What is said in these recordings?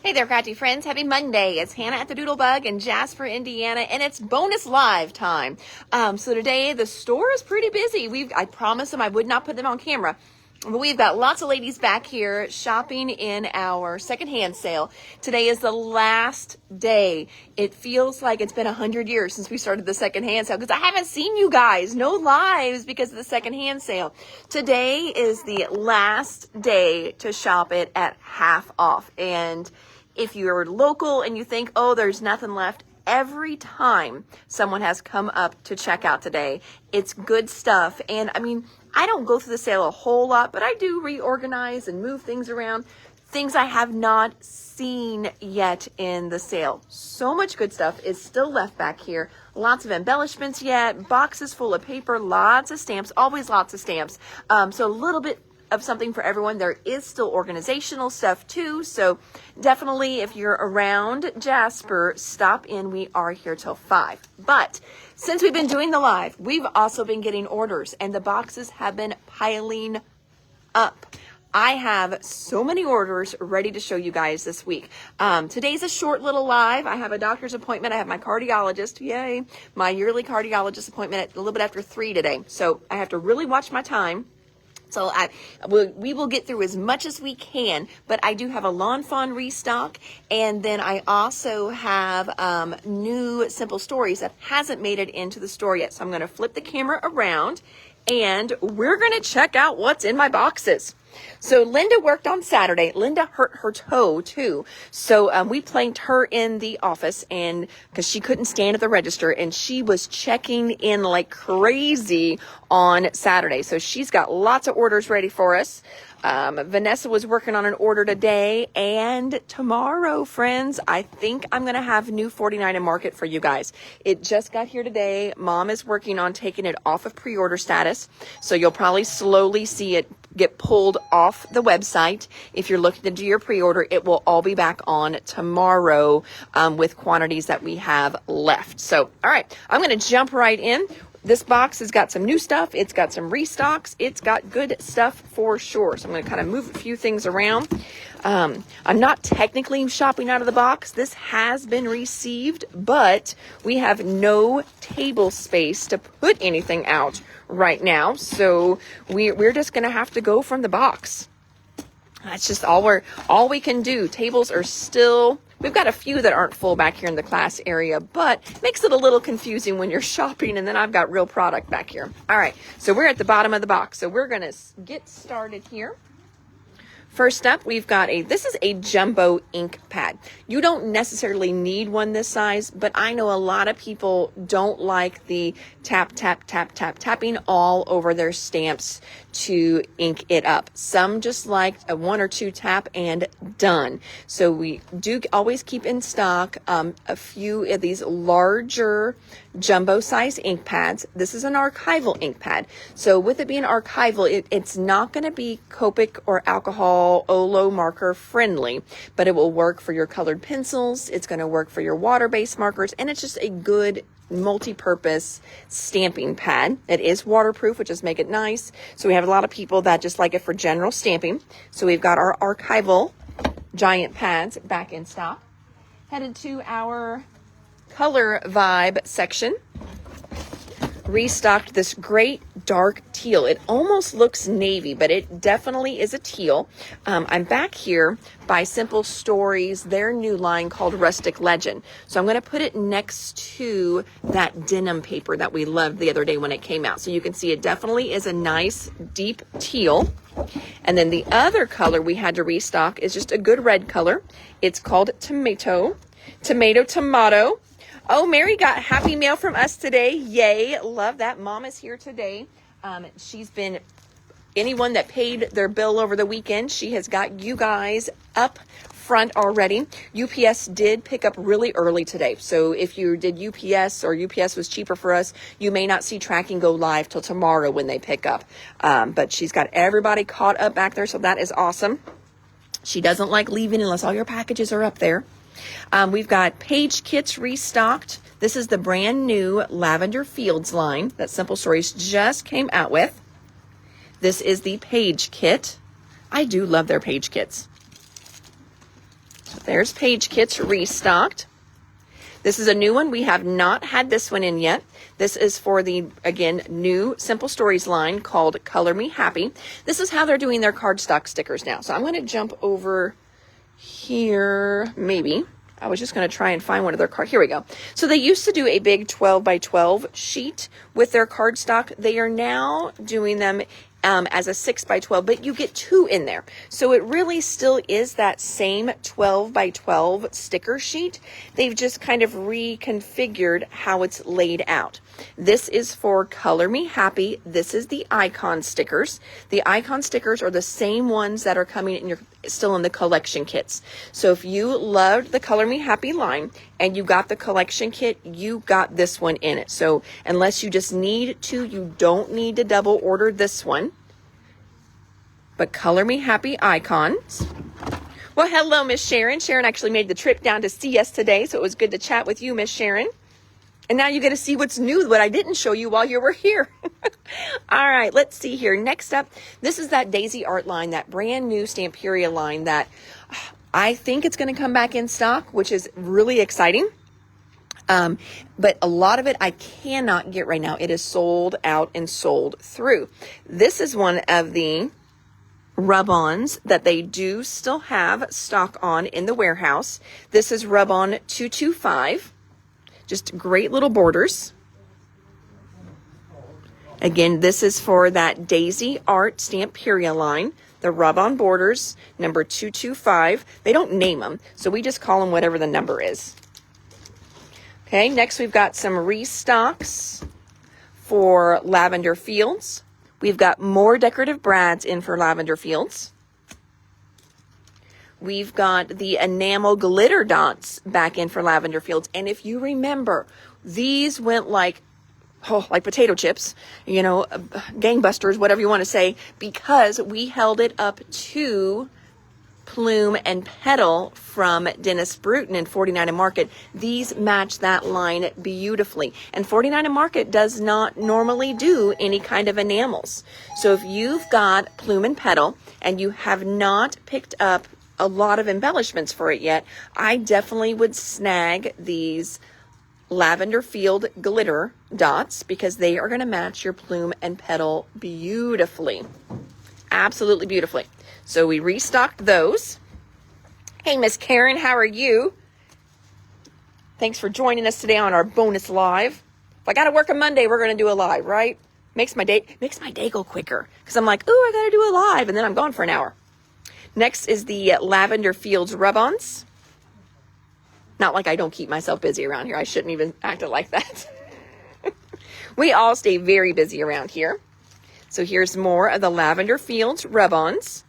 Hey there, crafty friends. Happy Monday. It's Hannah at the Doodlebug in Jasper, Indiana, and it's bonus live time. So today the store is pretty busy. I promised them I would not put them on camera, but we've got lots of ladies back here shopping in our secondhand sale. Today is the last day. It feels like it's been 100 years since we started the secondhand sale because I haven't seen you guys. No lives because of the secondhand sale. Today is the last day to shop it at half off. And if you're local and you think, oh, there's nothing left, every time someone has come up to check out today, it's good stuff. And I mean, I don't go through the sale a whole lot, but I do reorganize and move things around. Things I have not seen yet in the sale. So much good stuff is still left back here. Lots of embellishments yet, boxes full of paper, lots of stamps, always lots of stamps. So a little bit of something for everyone. There is still organizational stuff too. So definitely if you're around Jasper, stop in. We are here till 5. But since we've been doing the live, we've also been getting orders and the boxes have been piling up. I have so many orders ready to show you guys this week. Today's a short little live. I have a doctor's appointment. I have my cardiologist. Yay. My yearly cardiologist appointment at a little bit after 3 today. So I have to really watch my time. So we will get through as much as we can, but I do have a Lawn Fawn restock, and then I also have new Simple Stories that hasn't made it into the store yet. So I'm going to flip the camera around, and we're going to check out what's in my boxes. So Linda worked on Saturday. Linda hurt her toe too. So we planked her in the office and because she couldn't stand at the register and she was checking in like crazy on Saturday. So she's got lots of orders ready for us. Vanessa was working on an order today and tomorrow, friends, I think I'm going to have new 49 in market for you guys. It just got here today. Mom is working on taking it off of pre-order status. So you'll probably slowly see it get pulled off the website. If you're looking to do your pre-order, it will all be back on tomorrow with quantities that we have left. So, all right, I'm going to jump right in. This box has got some new stuff. It's got some restocks. It's got good stuff for sure. So I'm going to kind of move a few things around. I'm not technically shopping out of the box. This has been received, but we have no table space to put anything out right now. So we're just going to have to go from the box. That's just all we can do. Tables are still, we've got a few that aren't full back here in the class area, but makes it a little confusing when you're shopping and then I've got real product back here. All right, so we're at the bottom of the box. So we're going to get started here. First up, we've got this is a jumbo ink pad. You don't necessarily need one this size, but I know a lot of people don't like the tapping all over their stamps to ink it up. Some just like a 1 or 2 tap and done. So we do always keep in stock a few of these larger jumbo size ink pads. This is an archival ink pad. So with it being archival, it's not going to be Copic or alcohol Olo marker friendly, but it will work for your colored pencils. It's going to work for your water-based markers, and it's just a good multi-purpose stamping pad. It is waterproof, which just make it nice. So we have a lot of people that just like it for general stamping. So we've got our archival giant pads back in stock. Headed to our color vibe section. Restocked this great dark teal. It almost looks navy, but it definitely is a teal. I'm back here by Simple Stories, their new line called Rustic Legend. So I'm going to put it next to that denim paper that we loved the other day when it came out. So you can see it definitely is a nice deep teal. And then the other color we had to restock is just a good red color. It's called Tomato. Oh, Mary got happy mail from us today. Yay. Love that. Mom is here today. She's been, anyone that paid their bill over the weekend, she has got you guys up front already. UPS did pick up really early today. So if you did UPS or UPS was cheaper for us, you may not see tracking go live till tomorrow when they pick up. But she's got everybody caught up back there. So that is awesome. She doesn't like leaving unless all your packages are up there. We've got page kits restocked. This is the brand new Lavender Fields line that Simple Stories just came out with. This is the page kit. I do love their page kits. So there's Page Kits restocked. This is a new one. We have not had this one in yet. This is for the, again, new Simple Stories line called Color Me Happy. This is how they're doing their cardstock stickers now. So I'm going to jump over here, maybe. I was just going to try and find one of their cards. Here we go. So they used to do a big 12 by 12 sheet with their cardstock. They are now doing them as a 6 by 12, but you get 2 in there. So it really still is that same 12 by 12 sticker sheet. They've just kind of reconfigured how it's laid out. This is for Color Me Happy. This is the icon stickers. The icon stickers are the same ones that are coming in your still in the collection kits. So if you loved the Color Me Happy line and you got the collection kit, you got this one in it. So unless you just need to, you don't need to double order this one. But Color Me Happy icons. Well, hello, Miss Sharon. Sharon actually made the trip down to see us today, so it was good to chat with you, Miss Sharon. And now you get to see what's new, what I didn't show you while you were here. All right, let's see here. Next up, this is that Daisy Art line, that brand new Stamperia line that I think it's going to come back in stock, which is really exciting. But a lot of it I cannot get right now. It is sold out and sold through. This is one of the rub-ons that they do still have stock on in the warehouse. This is Rub-On 225. Just great little borders. Again, this is for that Daisy Art Stamperia line, the rub-on borders, number 225. They don't name them, so we just call them whatever the number is. Okay, next we've got some restocks for Lavender Fields. We've got more decorative brads in for Lavender Fields. We've got the enamel glitter dots back in for Lavender Fields. And if you remember, these went like potato chips, you know, gangbusters, whatever you want to say, because we held it up to Plume and Petal from Dennis Bruton in 49 and Market. These match that line beautifully. And 49 and Market does not normally do any kind of enamels. So if you've got Plume and Petal and you have not picked up a lot of embellishments for it yet, I definitely would snag these Lavender Field glitter dots because they are going to match your Plume and Petal beautifully. Absolutely beautifully. So we restocked those. Hey, Miss Karen, how are you? Thanks for joining us today on our bonus live. If I got to work on Monday, we're going to do a live, right? Makes my day go quicker because I'm like, ooh, I got to do a live, and then I'm gone for an hour. Next is the Lavender Fields rub-ons. Not like I don't keep myself busy around here. I shouldn't even act it like that. We all stay very busy around here. So here's more of the Lavender Fields rub-ons.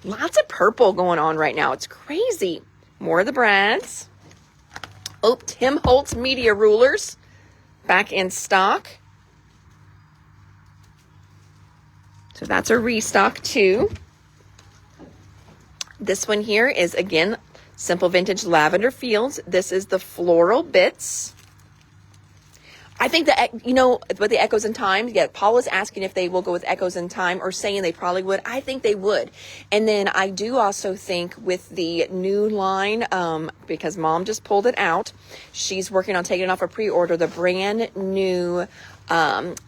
Lots of purple going on right now. It's crazy. More of the brads. Oh, Tim Holtz media rulers back in stock. So that's a restock too. This one here is, again, Simple Vintage Lavender Fields. This is the floral bits. I think that, you know, with the Echoes in Time, yeah, Paul was asking if they will go with Echoes in Time or saying they probably would. I think they would. And then I do also think with the new line, because Mom just pulled it out, she's working on taking it off a pre-order, the brand new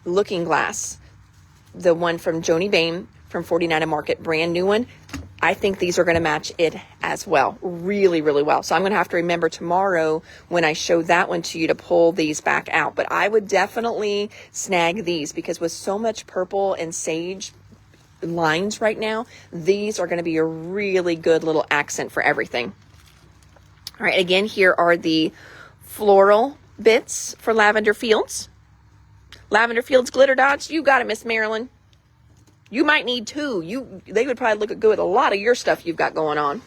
Looking Glass, the one from Joni Bain from 49 and Market, brand new one. I think these are going to match it as well, really, really well. So I'm going to have to remember tomorrow when I show that one to you to pull these back out. But I would definitely snag these because with so much purple and sage lines right now, these are going to be a really good little accent for everything. All right, again, here are the floral bits for Lavender Fields. Lavender Fields glitter dots, you got it, Miss Marilyn. You might need 2. They would probably look good with a lot of your stuff you've got going on.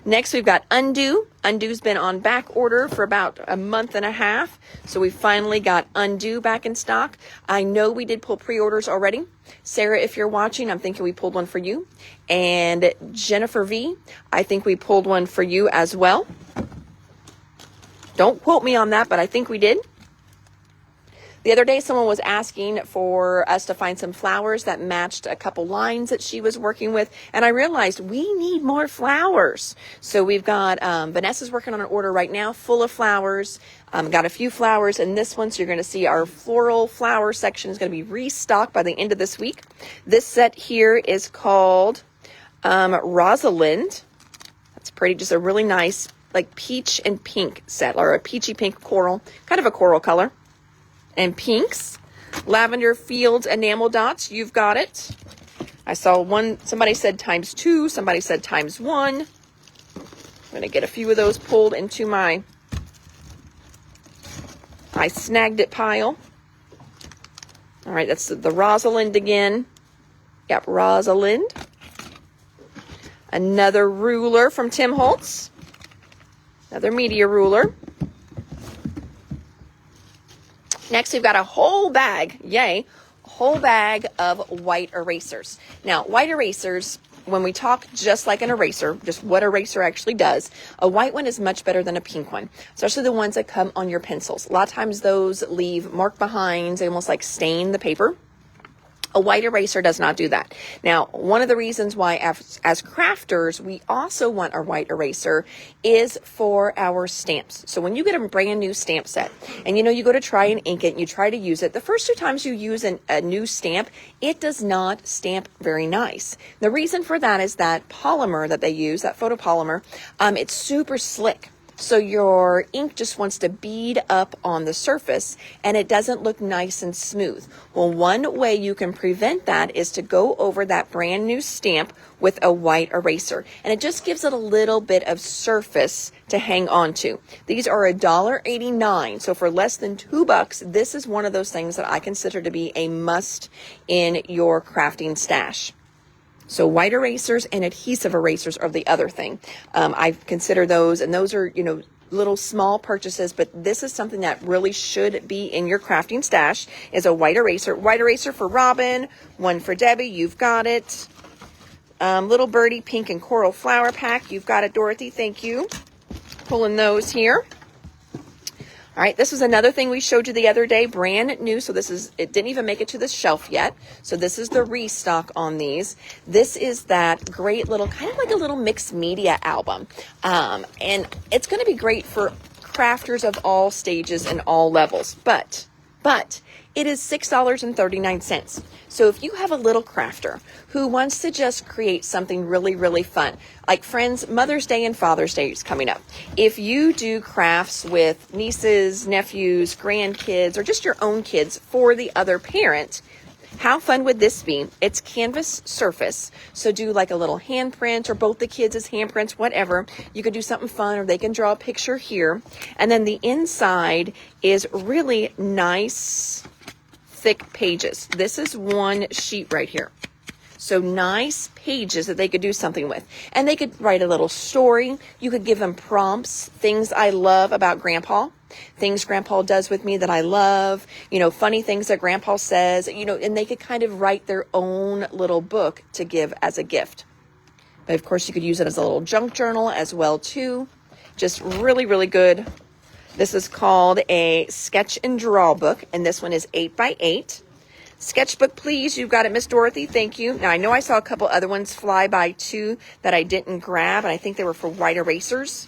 Next, we've got Undo. Undo's been on back order for about a month and a half. So we finally got Undo back in stock. I know we did pull pre-orders already. Sarah, if you're watching, I'm thinking we pulled one for you. And Jennifer V, I think we pulled one for you as well. Don't quote me on that, but I think we did. The other day, someone was asking for us to find some flowers that matched a couple lines that she was working with. And I realized we need more flowers. So we've got, Vanessa's working on an order right now full of flowers. Got a few flowers in this one. So you're going to see our floral flower section is going to be restocked by the end of this week. This set here is called Rosalind. That's pretty, just a really nice like peach and pink set, or a peachy pink coral, kind of a coral color. And pinks, lavender fields enamel dots, you've got it. I saw one, somebody said ×2, somebody said ×1. I'm going to get a few of those pulled into my I snagged it pile. All right, that's the Rosalind again. Yep, Rosalind. Another ruler from Tim Holtz. Another media ruler. Next, we've got a whole bag, yay, a whole bag of white erasers. Now, white erasers, when we talk just like an eraser, just what eraser actually does, a white one is much better than a pink one, especially the ones that come on your pencils. A lot of times those leave mark behinds, they almost like stain the paper. A white eraser does not do that. Now, one of the reasons why as crafters, we also want a white eraser is for our stamps. So when you get a brand new stamp set and you go to try and ink it and you try to use it, the first 2 times you use a new stamp, it does not stamp very nice. The reason for that is that polymer that they use, that photopolymer, it's super slick. So your ink just wants to bead up on the surface and it doesn't look nice and smooth. Well, one way you can prevent that is to go over that brand new stamp with a white eraser. And it just gives it a little bit of surface to hang on to. These are $1.89. So for less than $2, this is one of those things that I consider to be a must in your crafting stash. So white erasers and adhesive erasers are the other thing. I consider those, and those are, little small purchases, but this is something that really should be in your crafting stash is a white eraser. White eraser for Robin, one for Debbie, you've got it. Little Birdie pink and coral flower pack, you've got it, Dorothy, thank you. Pulling those here. All right, this was another thing we showed you the other day, brand new. So it didn't even make it to the shelf yet. So this is the restock on these. This is that great little, kind of like a little mixed media album. And it's going to be great for crafters of all stages and all levels. But it is $6.39. So if you have a little crafter who wants to just create something really, really fun, like friends, Mother's Day and Father's Day is coming up. If you do crafts with nieces, nephews, grandkids, or just your own kids for the other parent, how fun would this be? It's canvas surface. So do like a little handprint or both the kids as handprints, whatever. You could do something fun or they can draw a picture here. And then the inside is really nice, thick pages. This is one sheet right here. So nice pages that they could do something with. And they could write a little story. You could give them prompts, things I love about Grandpa, things Grandpa does with me that I love, funny things that Grandpa says, and they could kind of write their own little book to give as a gift. But of course you could use it as a little junk journal as well too. Just really, really good. This is called a sketch and draw book, and this one is 8x8. Sketchbook, please. You've got it, Miss Dorothy. Thank you. Now, I know I saw a couple other ones fly by too that I didn't grab, and I think they were for white erasers.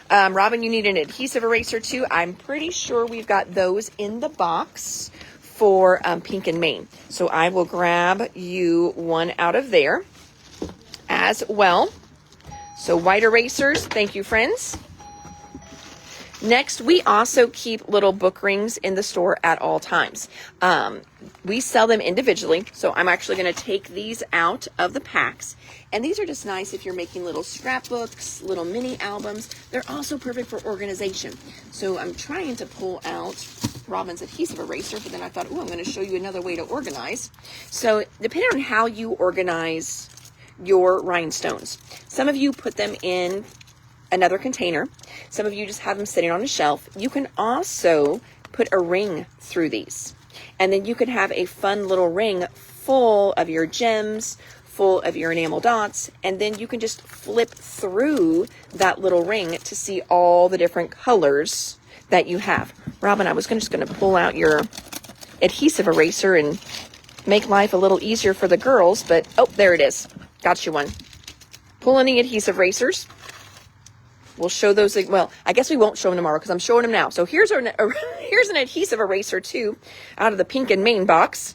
Robin, you need an adhesive eraser too. I'm pretty sure we've got those in the box for Pink and Maine. So I will grab you one out of there as well. So white erasers. Thank you, friends. Next, we also keep little book rings in the store at all times. We sell them individually, so I'm actually going to take these out of the packs. And these are just nice if you're making little scrapbooks, little mini albums. They're also perfect for organization. So I'm trying to pull out Robin's adhesive eraser, but then I thought, I'm going to show you another way to organize. So depending on how you organize your rhinestones, some of you put them in another container. Some of you just have them sitting on a shelf. You can also put a ring through these. And then you can have a fun little ring full of your gems, full of your enamel dots, and then you can just flip through that little ring to see all the different colors that you have. Robin, I was just going to pull out your adhesive eraser and make life a little easier for the girls. But, oh, there it is. Got you one. Pull any adhesive erasers. We'll show those, well, I guess we won't show them tomorrow because I'm showing them now. So here's here's an adhesive eraser too, out of the Pink and Main box.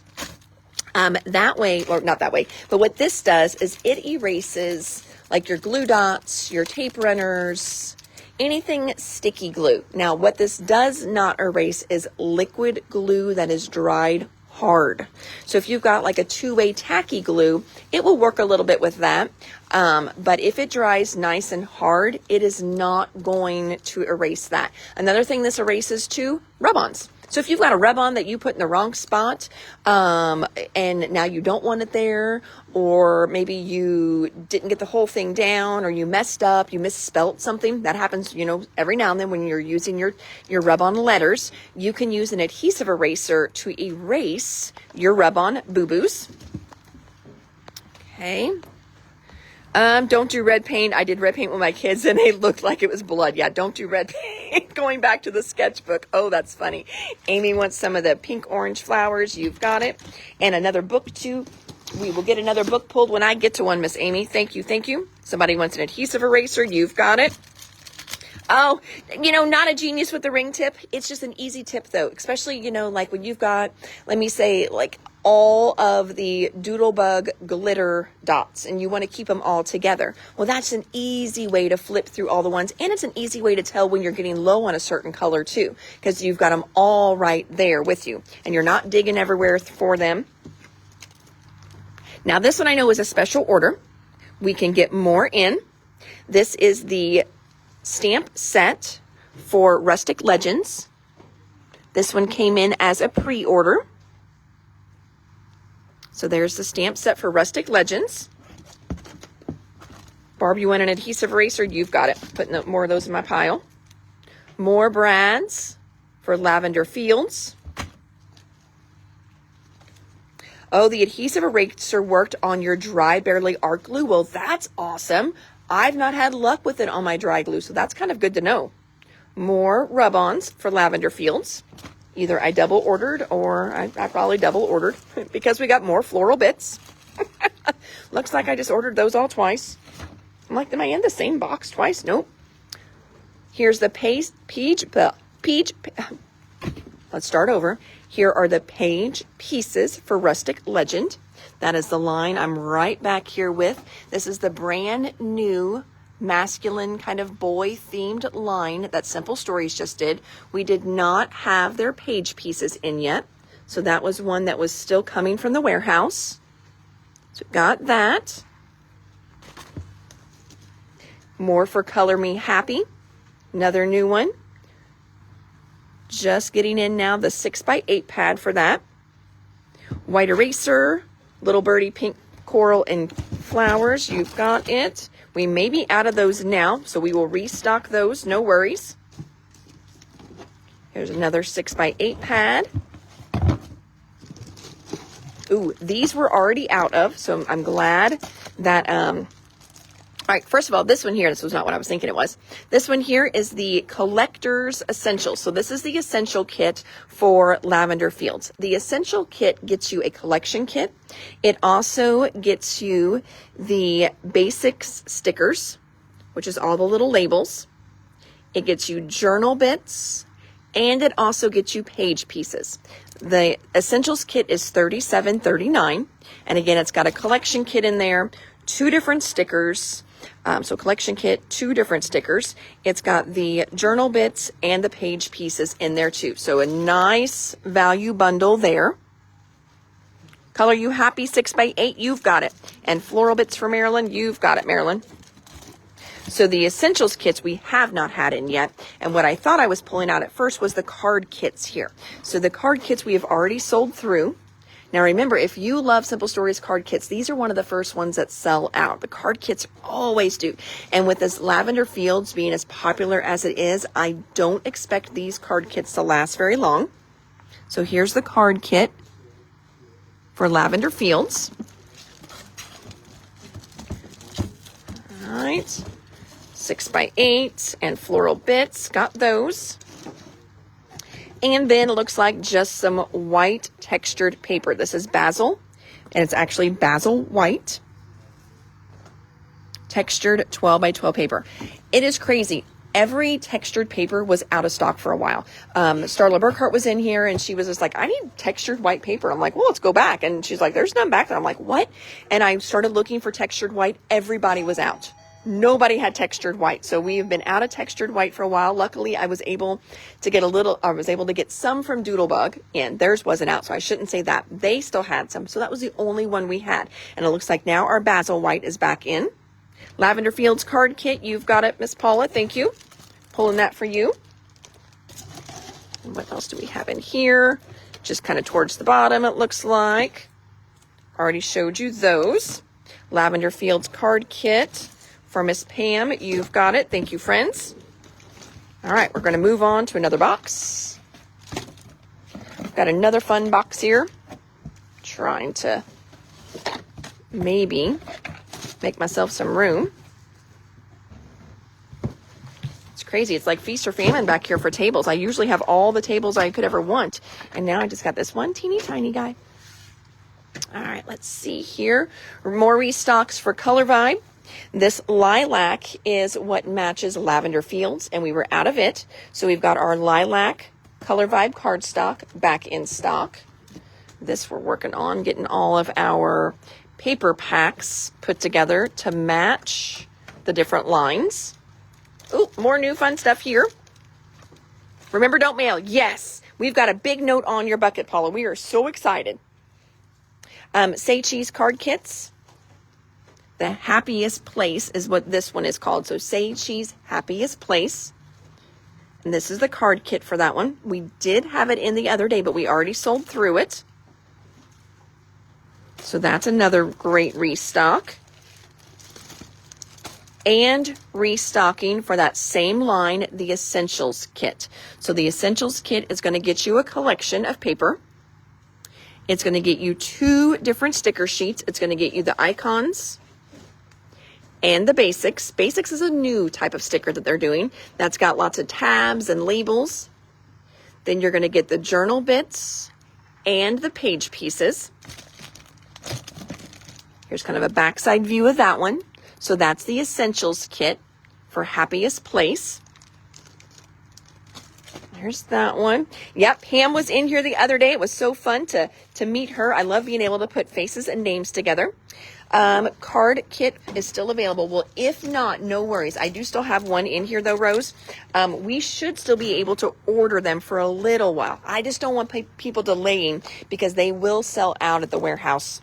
That way, or not that way, but what this does is it erases like your glue dots, your tape runners, anything sticky glue. Now, what this does not erase is liquid glue that is dried hard. So if you've got like a two-way tacky glue, it will work a little bit with that. But if it dries nice and hard, it is not going to erase that. Another thing this erases too, rub-ons. So if you've got a rub-on that you put in the wrong spot, and now you don't want it there, or maybe you didn't get the whole thing down, or you messed up, you misspelt something, that happens, you know, every now and then when you're using your rub-on letters, you can use an adhesive eraser to erase your rub-on boo-boos. Okay. Don't do red paint. I did red paint with my kids and they looked like it was blood. Yeah, don't do red paint. Going back to the sketchbook. Oh, that's funny. Amy wants some of the pink orange flowers. You've got it. And another book too. We will get another book pulled when I get to one, Miss Amy. Thank you. Thank you. Somebody wants an adhesive eraser. You've got it. Oh, you know, not a genius with the ring tip. It's just an easy tip though, especially, you know, like when you've got, let me say, like all of the Doodlebug glitter dots and you want to keep them all together. Well, that's an easy way to flip through all the ones. And it's an easy way to tell when you're getting low on a certain color too, because you've got them all right there with you and you're not digging everywhere for them. Now, this one I know is a special order. We can get more in. This is the stamp set for Rustic Legends. This one came in as a pre-order. So there's the stamp set for Rustic Legends. Barb, you want an adhesive eraser? You've got it. Putting more of those in my pile. More brads for Lavender Fields. Oh, the adhesive eraser worked on your dry Bearly art glue. Well, that's awesome. I've not had luck with it on my dry glue, so that's kind of good to know. More rub-ons for Lavender Fields. Either I double ordered or I probably double ordered because we got more floral bits. Looks like I just ordered those all twice. I'm like, am I in the same box twice? Nope. Here's the peach. Let's start over. Here are the page pieces for Rustic Legend. That is the line I'm right back here with. This is the brand new masculine kind of boy themed line that Simple Stories just did. We did not have their page pieces in yet. So that was one that was still coming from the warehouse. So got that. More for Color Me Happy. Another new one. Just getting in now the 6x8 pad for that. White eraser, Little Birdie Pink Coral and Flowers. You've got it. We may be out of those now, so we will restock those. No worries. Here's another 6x8 pad. Ooh, these we're already out of, so I'm glad that, all right, first of all, this one here, this was not what I was thinking it was. This one here is the Collector's Essentials. So this is the essential kit for Lavender Fields. The essential kit gets you a collection kit. It also gets you the basics stickers, which is all the little labels. It gets you journal bits, and it also gets you page pieces. The Essentials kit is $37.39. And again, it's got a collection kit in there, 2 different stickers. So collection kit, 2 different stickers. It's got the journal bits and the page pieces in there too. So a nice value bundle there. Color You Happy 6x8, you've got it. And floral bits for Marilyn, you've got it, Marilyn. So the essentials kits we have not had in yet. And what I thought I was pulling out at first was the card kits here. So the card kits we have already sold through. Now remember, if you love Simple Stories card kits, these are one of the first ones that sell out. The card kits always do. And with this Lavender Fields being as popular as it is, I don't expect these card kits to last very long. So here's the card kit for Lavender Fields. All right. 6x8 and floral bits. Got those. And then it looks like just some white textured paper. This is basil, and it's actually basil white. Textured 12 by 12 paper. It is crazy. Every textured paper was out of stock for a while. Starla Burkhart was in here and she was just like, I need textured white paper. I'm like, well, let's go back. And she's like, there's none back there. I'm like, what? And I started looking for textured white. Everybody was out. Nobody had textured white. So we have been out of textured white for a while. Luckily, I was able to get some from Doodlebug, and theirs wasn't out. So I shouldn't say that. They still had some. So that was the only one we had. And it looks like now our basil white is back in. Lavender Fields card kit. You've got it, Miss Paula. Thank you. Pulling that for you. And what else do we have in here? Just kind of towards the bottom, it looks like. Already showed you those. Lavender Fields card kit. For Miss Pam, you've got it. Thank you, friends. All right, we're going to move on to another box. Got another fun box here. Trying to maybe make myself some room. It's crazy. It's like feast or famine back here for tables. I usually have all the tables I could ever want, and now I just got this one teeny tiny guy. All right, let's see here. More restocks for Color Vibe. This lilac is what matches Lavender Fields, and we were out of it. So we've got our lilac Color Vibe cardstock back in stock. This we're working on getting all of our paper packs put together to match the different lines. Ooh, more new fun stuff here. Remember, don't mail. Yes, we've got a big note on your bucket, Paula. We are so excited. Say Cheese card kits. The Happiest Place is what this one is called. So Say Cheese Happiest Place. And this is the card kit for that one. We did have it in the other day, but we already sold through it. So that's another great restock. And restocking for that same line, the Essentials kit. So the Essentials kit is going to get you a collection of paper. It's going to get you 2 different sticker sheets. It's going to get you the icons and the basics. Basics is a new type of sticker that they're doing. That's got lots of tabs and labels. Then you're going to get the journal bits and the page pieces. Here's kind of a backside view of that one. So that's the Essentials kit for Happiest Place. There's that one. Yep, Pam was in here the other day. It was so fun to meet her. I love being able to put faces and names together. Card kit is still available. Well, if not, no worries. I do still have one in here though, Rose. We should still be able to order them for a little while. I just don't want people delaying because they will sell out at the warehouse.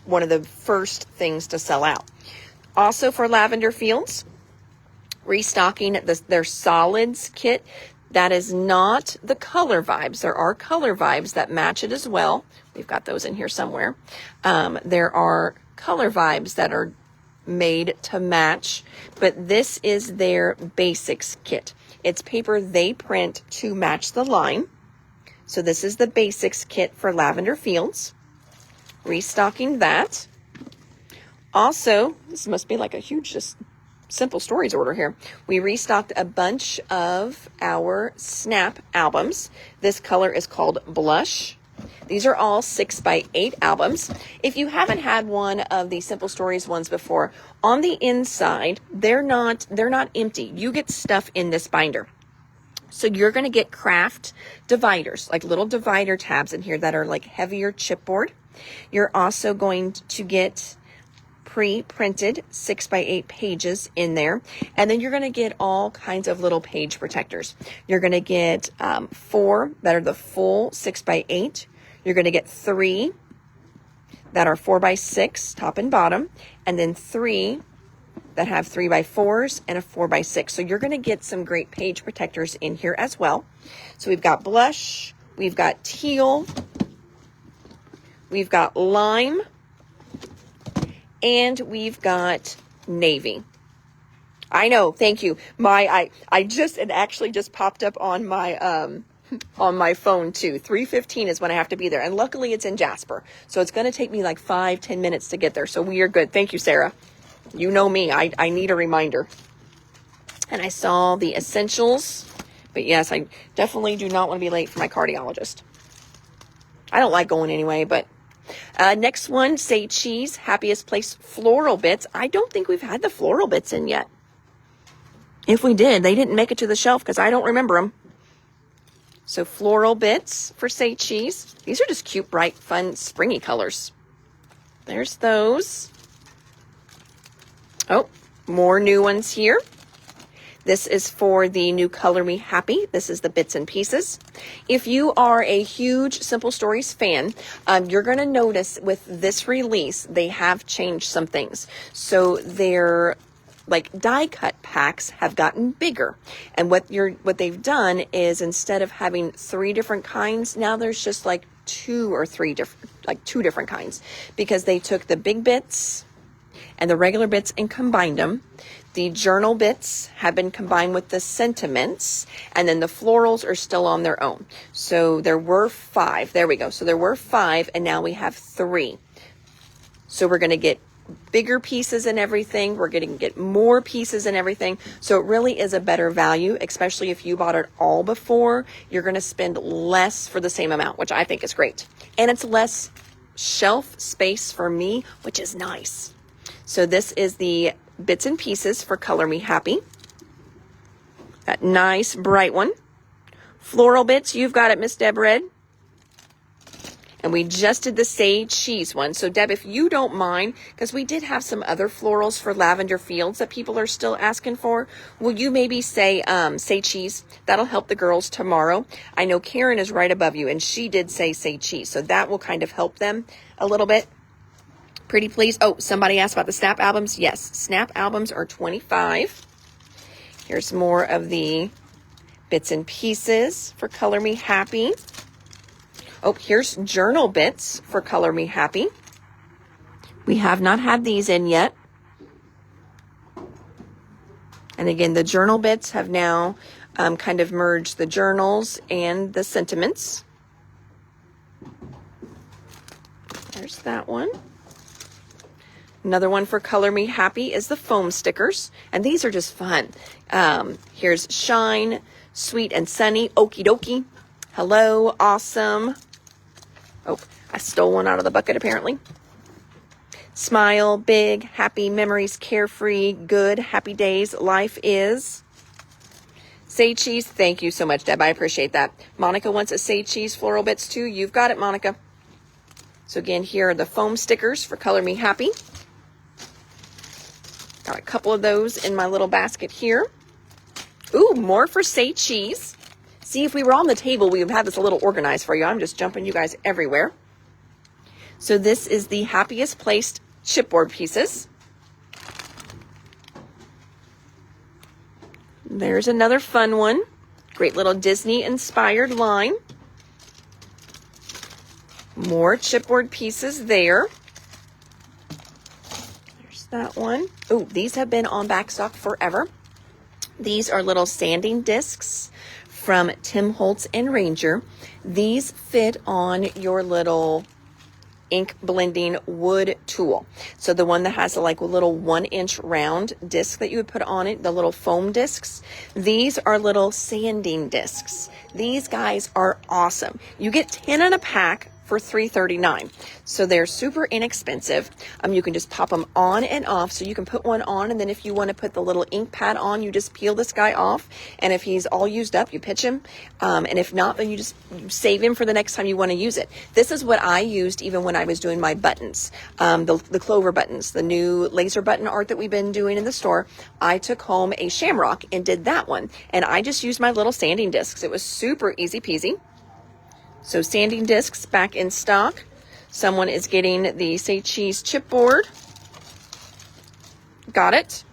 One of the first things to sell out. Also for Lavender Fields, restocking their solids kit. That is not the Color Vibes. There are Color Vibes that match it as well. We've got those in here somewhere. There are Color Vibes that are made to match, but this is their basics kit. It's paper they print to match the line. So this is the basics kit for Lavender Fields. Restocking that. Also, this must be like a huge just Simple Stories order here. We restocked a bunch of our Snap albums. This color is called Blush. These are all 6x8 albums. If you haven't had one of the Simple Stories ones before, on the inside, they're not empty. You get stuff in this binder. So you're going to get craft dividers, like little divider tabs in here that are like heavier chipboard. You're also going to get pre-printed 6x8 pages in there. And then you're going to get all kinds of little page protectors. You're going to get 4 that are the full 6x8. You're going to get 3 that are 4x6, top and bottom, and then 3 that have 3x4s and a 4x6. So you're going to get some great page protectors in here as well. So we've got blush, we've got teal, we've got lime, and we've got navy. I know, thank you. It actually just popped up on my phone too. 3:15 is when I have to be there. And luckily it's in Jasper. So it's going to take me like 5-10 minutes to get there. So we are good. Thank you, Sarah. You know me. I need a reminder. And I saw the Essentials But yes, I definitely do not want to be late for my cardiologist. I don't like going anyway, but next one, Say Cheese, Happiest Place Floral Bits. I don't think we've had the floral bits in yet. If we did, they didn't make it to the shelf because I don't remember them. So floral bits for Say Cheese. These are just cute, bright, fun, springy colors. There's those. Oh, more new ones here. This is for the new Color Me Happy. This is the Bits and Pieces. If you are a huge Simple Stories fan, you're going to notice with this release, they have changed some things. So their like die cut packs have gotten bigger. And what they've done is instead of having 3 different kinds, now there's just like 2 or 3 different kinds, because they took the big bits and the regular bits and combined them. The journal bits have been combined with the sentiments, and then the florals are still on their own. So there were 5. There we go. So there were 5, and now we have 3. So we're going to get bigger pieces and everything. We're going to get more pieces and everything. So it really is a better value, especially if you bought it all before. You're going to spend less for the same amount, which I think is great. And it's less shelf space for me, which is nice. So this is the Bits and Pieces for Color Me Happy. That nice bright one. Floral bits, you've got it, Miss Deb Red. And we just did the Say Cheese one. So Deb, if you don't mind, because we did have some other florals for Lavender Fields that people are still asking for, will you maybe say Cheese? That'll help the girls tomorrow. I know Karen is right above you, and she did say Cheese. So that will kind of help them a little bit. Pretty please. Oh, somebody asked about the Snap albums. Yes, Snap albums are $25. Here's more of the Bits and Pieces for Color Me Happy. Oh, here's journal bits for Color Me Happy. We have not had these in yet. And again, the journal bits have now kind of merged the journals and the sentiments. There's that one. Another one for Color Me Happy is the foam stickers. And these are just fun. Here's Shine, Sweet and Sunny, Okie Dokie. Hello, Awesome. Oh, I stole one out of the bucket apparently. Smile, Big, Happy, Memories, Carefree, Good, Happy Days, Life Is. Say Cheese, thank you so much, Deb. I appreciate that. Monica wants a Say Cheese floral bits too. You've got it, Monica. So again, here are the foam stickers for Color Me Happy. Got a couple of those in my little basket here. Ooh, more for Say Cheese. See, if we were on the table, we would have this a little organized for you. I'm just jumping you guys everywhere. So this is the Happiest Placed chipboard pieces. There's another fun one. Great little Disney-inspired line. More chipboard pieces there. There's that one. Oh, these have been on backstock forever. These are little sanding discs from Tim Holtz and Ranger. These fit on your little ink blending wood tool. So the one that has a like a little 1-inch round disc that you would put on it, the little foam discs. These are little sanding discs. These guys are awesome. You get 10 in a pack for $3.39. So they're super inexpensive. You can just pop them on and off. So you can put one on, and then if you want to put the little ink pad on, you just peel this guy off. And if he's all used up, you pitch him. And if not, then you just save him for the next time you want to use it. This is what I used even when I was doing my buttons, the clover buttons, the new laser button art that we've been doing in the store. I took home a shamrock and did that one. And I just used my little sanding discs. It was super easy peasy. So sanding discs back in stock. Someone is getting the Say Cheese chipboard. Got it.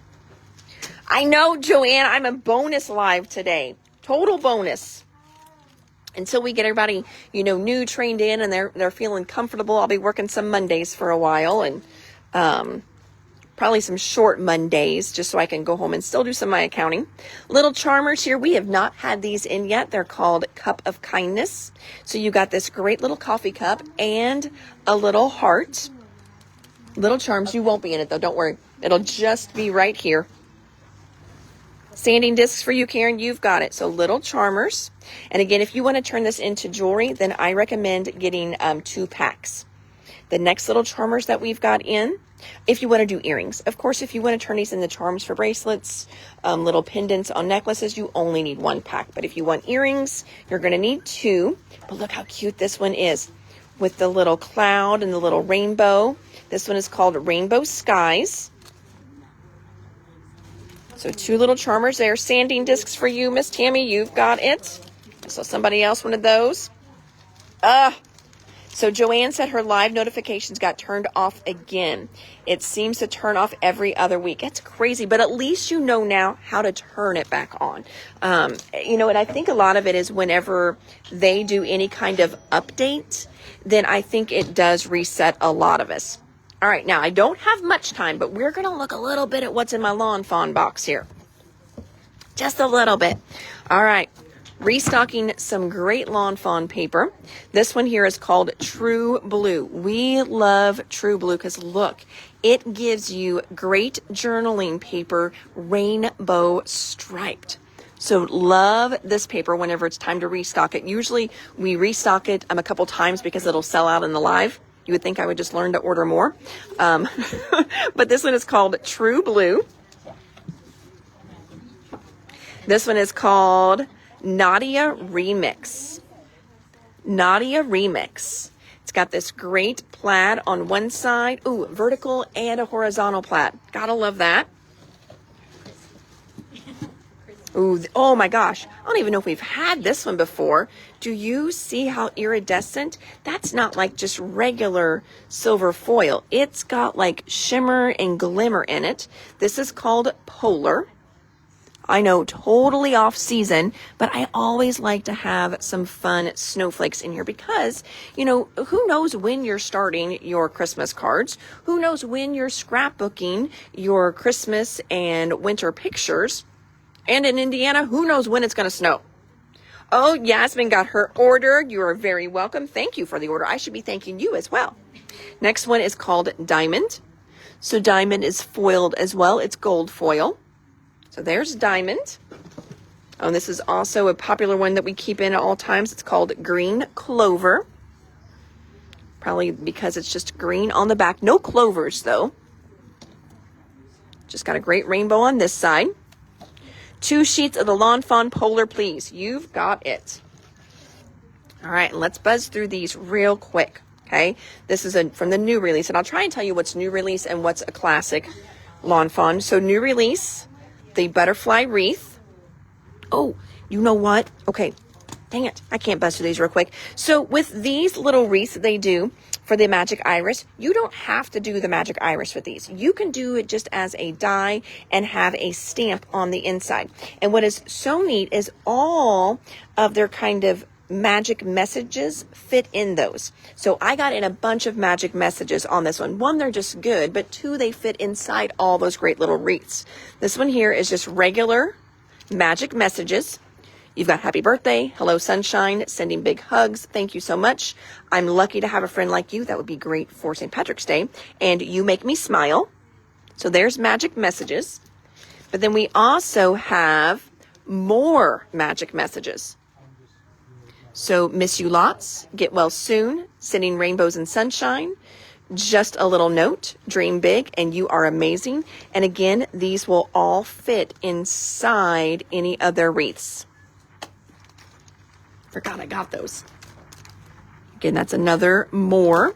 I know, Joanne, I'm a bonus live today. Total bonus. Until we get everybody, new trained in and they're feeling comfortable. I'll be working some Mondays for a while, and probably some short Mondays just so I can go home and still do some of my accounting. Little charmers here. We have not had these in yet. They're called Cup of Kindness. So you got this great little coffee cup and a little heart. Little charms. You won't be in it though. Don't worry. It'll just be right here. Sanding discs for you, Karen, you've got it. So little charmers. And again, if you want to turn this into jewelry, then I recommend getting 2 packs. The next little charmers that we've got in, if you want to do earrings. Of course, if you want to turn these into charms for bracelets, little pendants on necklaces, you only need 1 pack. But if you want earrings, you're going to need 2. But look how cute this one is with the little cloud and the little rainbow. This one is called Rainbow Skies. So 2 little charmers there. Sanding discs for you, Miss Tammy. You've got it. So somebody else wanted those. So Joanne said her live notifications got turned off again. It seems to turn off every other week. It's crazy, but at least you know now how to turn it back on. You know, and I think a lot of it is whenever they do any kind of update, then I think it does reset a lot of us. All right, now I don't have much time, but we're going to look a little bit at what's in my Lawn Fawn box here. Just a little bit. All right, restocking some great Lawn Fawn paper. This one here is called True Blue. We love True Blue because look, it gives you great journaling paper, rainbow striped. So love this paper whenever it's time to restock it. Usually we restock it a couple times because it'll sell out in the live. You would think I would just learn to order more. But this one is called True Blue. This one is called Nadia Remix. Nadia Remix. It's got this great plaid on one side. Ooh, vertical and a horizontal plaid. Gotta love that. Ooh, oh my gosh. I don't even know if we've had this one before. Do you see how iridescent? That's not like just regular silver foil. It's got like shimmer and glimmer in it. This is called Polar. I know, totally off season, but I always like to have some fun snowflakes in here because, you know, who knows when you're starting your Christmas cards? Who knows when you're scrapbooking your Christmas and winter pictures? And in Indiana, who knows when it's going to snow? Oh, Yasmin got her order. You are very welcome. Thank you for the order. I should be thanking you as well. Next one is called Diamond. So Diamond is foiled as well. It's gold foil. So there's Diamond. Oh, and this is also a popular one that we keep in at all times. It's called Green Clover. Probably because it's just green on the back. No clovers, though. Just got a great rainbow on this side. 2 sheets of the Lawn Fawn Polar, please. You've got it. All right, and let's buzz through these real quick, okay? This is from the new release, and I'll try and tell you what's new release and what's a classic Lawn Fawn. So new release, the butterfly wreath. Oh, you know what? Okay, dang it. I can't buzz through these real quick. So with these little wreaths that they do for the magic iris, you don't have to do the magic iris with these. You can do it just as a die and have a stamp on the inside. And what is so neat is all of their kind of magic messages fit in those. So I got in a bunch of magic messages on this one. 1, they're just good, but 2, they fit inside all those great little wreaths. This one here is just regular magic messages. You've got happy birthday, hello sunshine, sending big hugs, thank you so much. I'm lucky to have a friend like you. That would be great for St. Patrick's Day. And you make me smile. So there's magic messages. But then we also have more magic messages. So miss you lots, get well soon, sending rainbows and sunshine, just a little note, dream big, and you are amazing. And again, these will all fit inside any of their wreaths. Forgot I got those. Again, that's another more.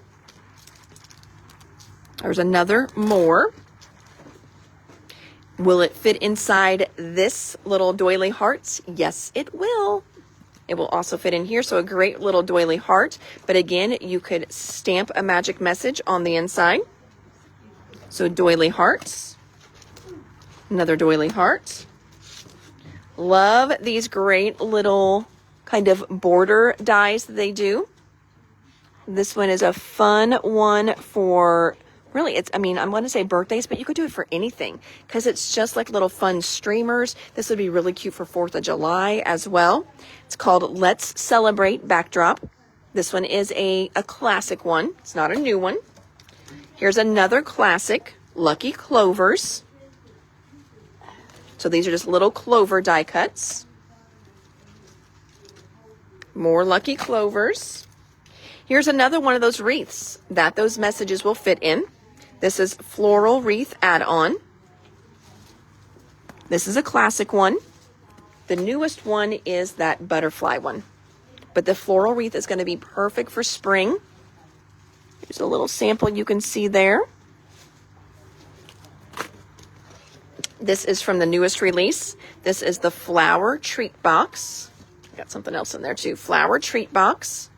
There's another more. Will it fit inside this little doily hearts? Yes, it will. It will also fit in here, so a great little doily heart. But again, you could stamp a magic message on the inside. So doily hearts. Another doily heart. Love these great little kind of border dies that they do. This one is a fun one for, really, I'm going to say birthdays, but you could do it for anything because it's just like little fun streamers. This would be really cute for 4th of July as well. It's called Let's Celebrate Backdrop. This one is a classic one. It's not a new one. Here's another classic, Lucky Clovers. So these are just little clover die cuts. More lucky clovers. Here's another one of those wreaths that those messages will fit in. This is floral wreath add-on. This is a classic one. The newest one is that butterfly one. But the floral wreath is going to be perfect for spring. Here's a little sample you can see there. This is from the newest release. This is the flower treat box. Got something else in there too. Flower treat box.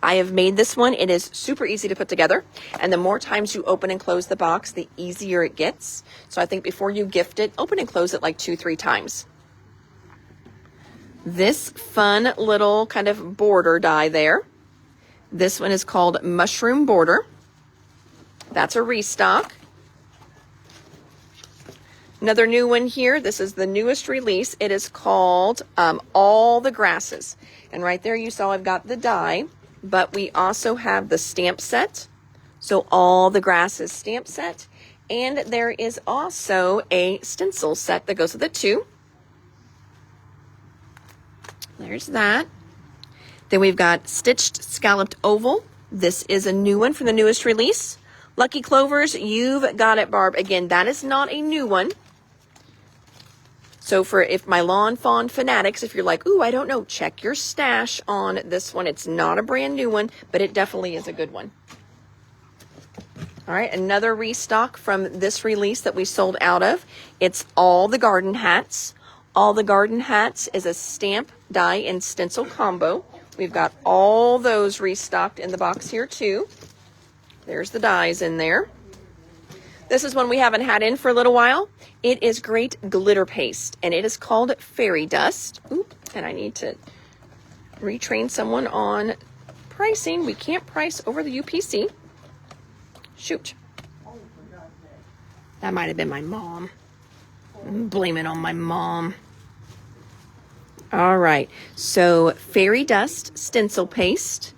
I have made this one. It is super easy to put together. And the more times you open and close the box, the easier it gets. So I think before you gift it, open and close it like 2-3 times. This fun little kind of border die there. This one is called Mushroom Border. That's a restock. Another new one here. This is the newest release. It is called All the Grasses. And right there you saw I've got the die, but we also have the stamp set. So All the Grasses stamp set. And there is also a stencil set that goes with it too. There's that. Then we've got Stitched Scalloped Oval. This is a new one from the newest release. Lucky Clovers, you've got it, Barb. Again, that is not a new one. So for if my Lawn Fawn fanatics, if you're like, ooh, I don't know, check your stash on this one. It's not a brand new one, but it definitely is a good one. All right, another restock from this release that we sold out of. It's All the Garden Hats. All the Garden Hats is a stamp, die, and stencil combo. We've got all those restocked in the box here too. There's the dies in there. This is one we haven't had in for a little while. It is great glitter paste, and it is called Fairy Dust. Oop, and I need to retrain someone on pricing. We can't price over the UPC. Shoot. That might have been my mom. Blame it on my mom. All right, so Fairy Dust stencil paste.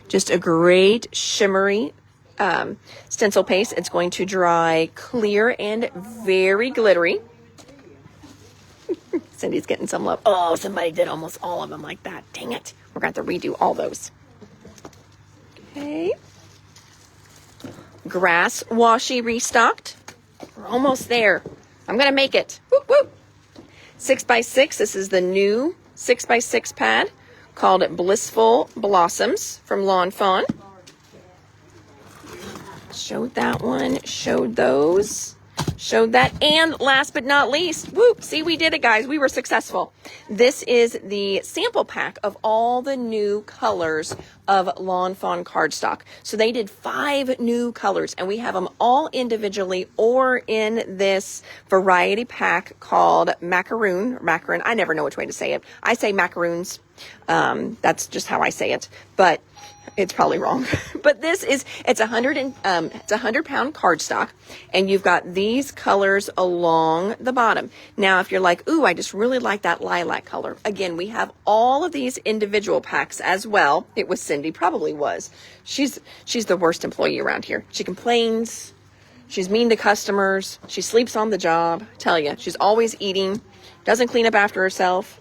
Just a great shimmery stencil paste. It's going to dry clear and very glittery. Cindy's getting some love. Oh, somebody did almost all of them like that. Dang it. We're going to have to redo all those. Okay. Grass washi restocked. We're almost there. I'm going to make it. Whoop, whoop. 6x6. This is the new 6x6 pad called Blissful Blossoms from Lawn Fawn. Showed that one. Showed those. Showed that. And last but not least, whoop, see, we did it, guys. We were successful. This is the sample pack of all the new colors of Lawn Fawn cardstock. So they did 5 new colors, and we have them all individually or in this variety pack called Macaroon. I never know which way to say it. I say macaroons. That's just how I say it, but it's probably wrong. But this is, it's a 100-pound cardstock, and you've got these colors along the bottom. Now, if you're like, ooh, I just really like that lilac color. Again, we have all of these individual packs as well. It was Cindy, probably was. She's the worst employee around here. She complains. She's mean to customers. She sleeps on the job. Tell you, she's always eating, doesn't clean up after herself.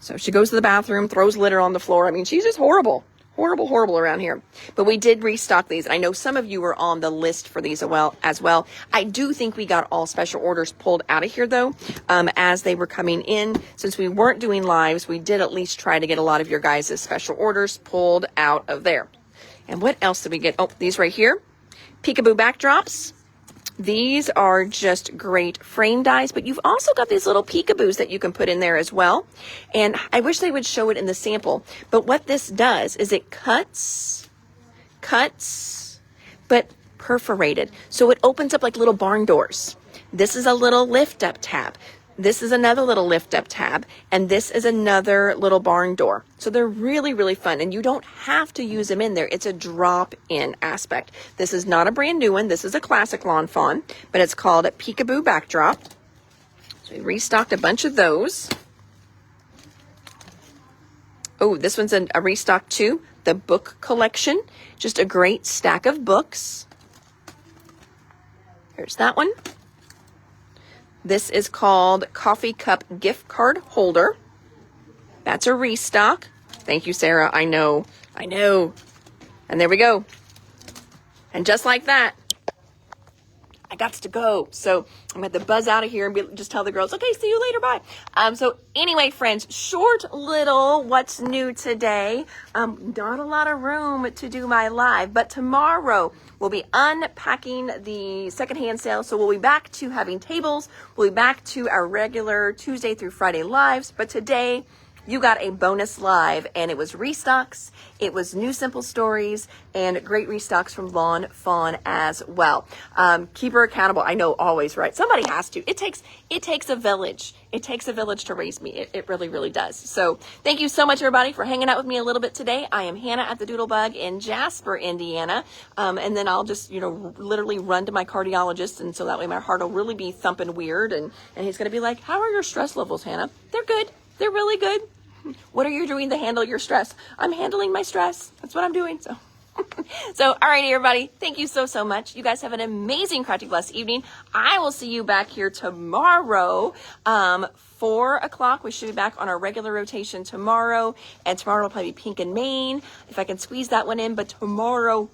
So she goes to the bathroom, throws litter on the floor. I mean, she's just horrible. Horrible around here. But we did restock these. I know some of you were on the list for these as well. I do think we got all special orders pulled out of here, though, as they were coming in. Since we weren't doing lives, we did at least try to get a lot of your guys' special orders pulled out of there. And what else did we get? Oh, these right here. Peekaboo backdrops. These are just great frame dies, but you've also got these little peekaboos that you can put in there as well. And I wish they would show it in the sample, but what this does is it cuts, but perforated. So it opens up like little barn doors. This is a little lift up tab. This is another little lift up tab, and this is another little barn door. So they're really fun, and you don't have to use them in there. It's a drop-in aspect. This is not a brand new one. This is a classic Lawn Fawn, but it's called a Peekaboo Backdrop. So we restocked a bunch of those. Oh, this one's a restock too. The book collection, just a great stack of books. Here's that one. This is called Coffee Cup Gift Card Holder. That's a restock. Thank you, Sarah. I know. And there we go. And just like that, I got to go. So I'm going to buzz out of here and just tell the girls, okay, see you later, bye. So anyway, friends, short little what's new today. Not a lot of room to do my live, but tomorrow we'll be unpacking the secondhand sale. So we'll be back to having tables. We'll be back to our regular Tuesday through Friday lives. But today, you got a bonus live, and it was restocks, it was new simple stories, and great restocks from Fawn as well. Keep her accountable. I know, always, right? Somebody has to. It takes a village. It takes a village to raise me. It really, really does. So thank you so much, everybody, for hanging out with me a little bit today. I am Hannah at the Doodlebug in Jasper, Indiana. And then I'll just, literally run to my cardiologist, and so that way my heart will really be thumping weird, and he's going to be like, how are your stress levels, Hannah? They're good. They're really good. What are you doing to handle your stress? I'm handling my stress. That's what I'm doing. So, all righty, everybody. Thank you so much. You guys have an amazing, crafty, blessed evening. I will see you back here tomorrow, 4 o'clock. We should be back on our regular rotation tomorrow. And tomorrow will probably be Pink and Maine, if I can squeeze that one in. But tomorrow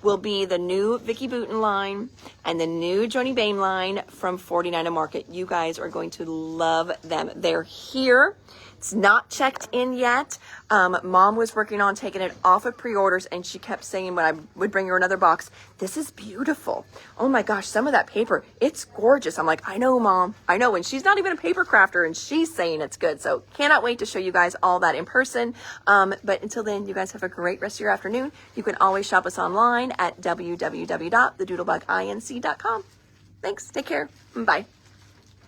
will be the new Vicky Booten line and the new Joni Bain line from 49 Market. You guys are going to love them. They're here. It's not checked in yet. Mom was working on taking it off of pre-orders, and she kept saying when I would bring her another box, this is beautiful. Oh my gosh, some of that paper, it's gorgeous. I'm like, I know, Mom. I know. And she's not even a paper crafter, and she's saying it's good. So cannot wait to show you guys all that in person. But until then, you guys have a great rest of your afternoon. You can always shop us online at www.thedoodlebuginc.com. Thanks. Take care. Bye.